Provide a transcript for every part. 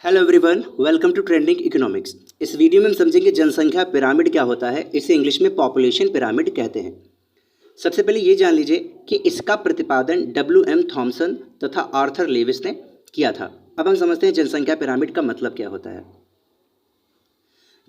Hello everyone, welcome to trending economics. इस video में हम समझेंगे जनसंख्या पिरामिड क्या होता है। इसे इंग्लिश में पॉपुलेशन पिरामिड कहते हैं। सबसे पहले ये जान लीजिए कि इसका प्रतिपादन W.M. थॉमसन तथा आर्थर लेविस ने किया था। अब हम समझते हैं जनसंख्या पिरामिड का मतलब क्या होता है।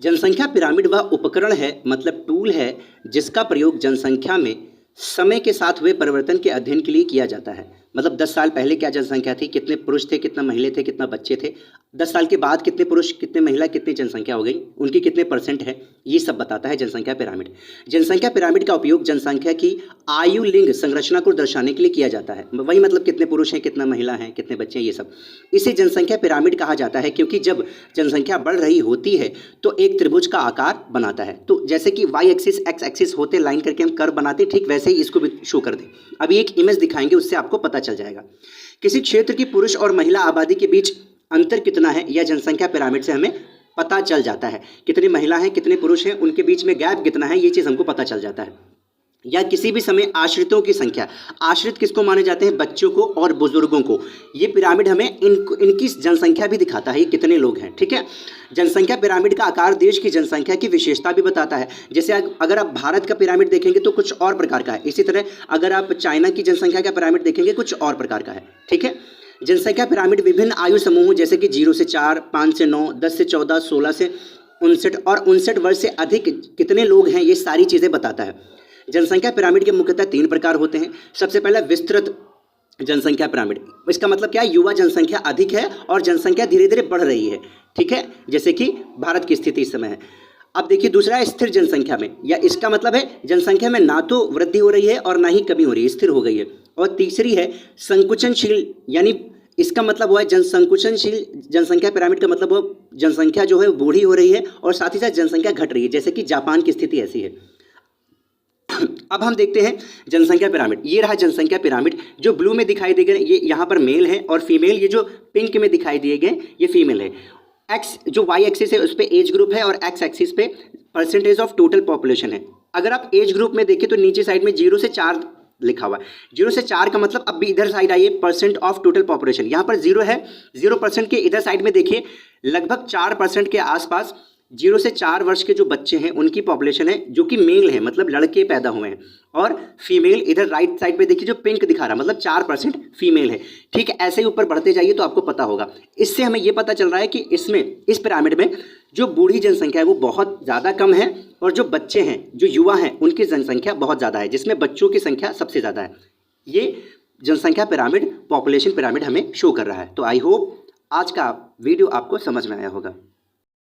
जनसंख्या पिरामिड वह उपकरण है, मतलब टूल है, जिसका प्रयोग जनसंख्या में समय के साथ हुए परिवर्तन के अध्ययन के लिए किया जाता है। मतलब 10 साल पहले क्या जनसंख्या थी, कितने पुरुष थे, कितना महिला थे, कितना बच्चे थे, 10 साल के बाद कितने पुरुष, कितने महिला, कितनी जनसंख्या हो गई, उनकी कितने परसेंट है, ये सब बताता है जनसंख्या पिरामिड। जनसंख्या पिरामिड का उपयोग जनसंख्या की आयु लिंग संरचना को दर्शाने के लिए किया जाता है। वही मतलब कितने पुरुष हैं, कितना महिला हैं, कितने बच्चे हैं, ये सब। इसे जनसंख्या पिरामिड कहा जाता है क्योंकि जब जनसंख्या बढ़ रही होती है तो एक त्रिभुज का आकार बनाता है। तो जैसे कि वाई एक्सिस एक्स एक्सिस होते लाइन करके हम कर्व बनाते, ठीक वैसे ही इसको भी शो कर दें। अभी एक इमेज दिखाएंगे, उससे आपको पता चल जाएगा किसी क्षेत्र की पुरुष और महिला आबादी के बीच अंतर कितना है। यह जनसंख्या पिरामिड से हमें पता चल जाता है। कितनी महिला हैं, कितने पुरुष हैं, उनके बीच में गैप कितना है, ये चीज़ हमको पता चल जाता है। या किसी भी समय आश्रितों की संख्या, आश्रित किसको माने जाते हैं, बच्चों को और बुजुर्गों को। ये पिरामिड हमें इनकी जनसंख्या भी दिखाता है, ये कितने लोग हैं। ठीक है, जनसंख्या पिरामिड का आकार देश की जनसंख्या की विशेषता भी बताता है। जैसे अगर आप भारत का पिरामिड देखेंगे तो कुछ और प्रकार का है। इसी तरह अगर आप चाइना की जनसंख्या का पिरामिड देखेंगे कुछ और प्रकार का है। ठीक है, जनसंख्या पिरामिड विभिन्न आयु समूहों जैसे कि 0 से 4, 5 से 9, 10 से 14, 16 से 59 और 59 वर्ष से अधिक कितने लोग हैं, ये सारी चीज़ें बताता है। जनसंख्या पिरामिड के मुख्यतः 3 प्रकार होते हैं। सबसे पहला विस्तृत जनसंख्या पिरामिड। इसका मतलब क्या है, युवा जनसंख्या अधिक है और जनसंख्या धीरे धीरे बढ़ रही है। ठीक है, जैसे कि भारत की स्थिति इस समय है। अब देखिए दूसरा है स्थिर जनसंख्या में, या इसका मतलब है जनसंख्या में ना तो वृद्धि हो रही है और ना ही कमी हो रही है, स्थिर हो गई है। और तीसरी है संकुचनशील, यानी इसका मतलब हुआ है संकुचनशील जनसंख्या पिरामिड का मतलब वो जनसंख्या जो है बूढ़ी हो रही है और साथ ही साथ जनसंख्या घट रही है, जैसे कि जापान की स्थिति ऐसी है। अब हम देखते हैं जनसंख्या पिरामिड। ये रहा जनसंख्या पिरामिड, जो ब्लू में दिखाई दे गए ये यहाँ पर मेल है और फीमेल, ये जो पिंक में दिखाई दिए गए ये फीमेल है। एक्स जो वाई एक्सिस है उस पर एज ग्रुप है और एक्स एक्सिस पे परसेंटेज ऑफ टोटल पॉपुलेशन है। अगर आप एज ग्रुप में देखें तो नीचे साइड में 0 से 4 लिखा हुआ है। 0 से 4 का मतलब, अब भी इधर साइड आइए, परसेंट ऑफ टोटल पॉपुलेशन, यहाँ पर 0 है। 0% के इधर साइड में देखिए लगभग 4% के आसपास 0 से 4 वर्ष के जो बच्चे हैं उनकी पॉपुलेशन है, जो कि मेल है, मतलब लड़के पैदा हुए हैं। और फीमेल इधर राइट साइड पे देखिए जो पिंक दिखा रहा है, मतलब 4% फीमेल है। ठीक है, ऐसे ही ऊपर बढ़ते जाइए तो आपको पता होगा। इससे हमें ये पता चल रहा है कि इसमें, इस पिरामिड में जो बूढ़ी जनसंख्या है वो बहुत ज़्यादा कम है और जो बच्चे हैं, जो युवा हैं, उनकी जनसंख्या बहुत ज़्यादा है, जिसमें बच्चों की संख्या सबसे ज़्यादा है। ये जनसंख्या पिरामिड, पॉपुलेशन पिरामिड हमें शो कर रहा है। तो आई होप आज का वीडियो आपको समझ में आया होगा।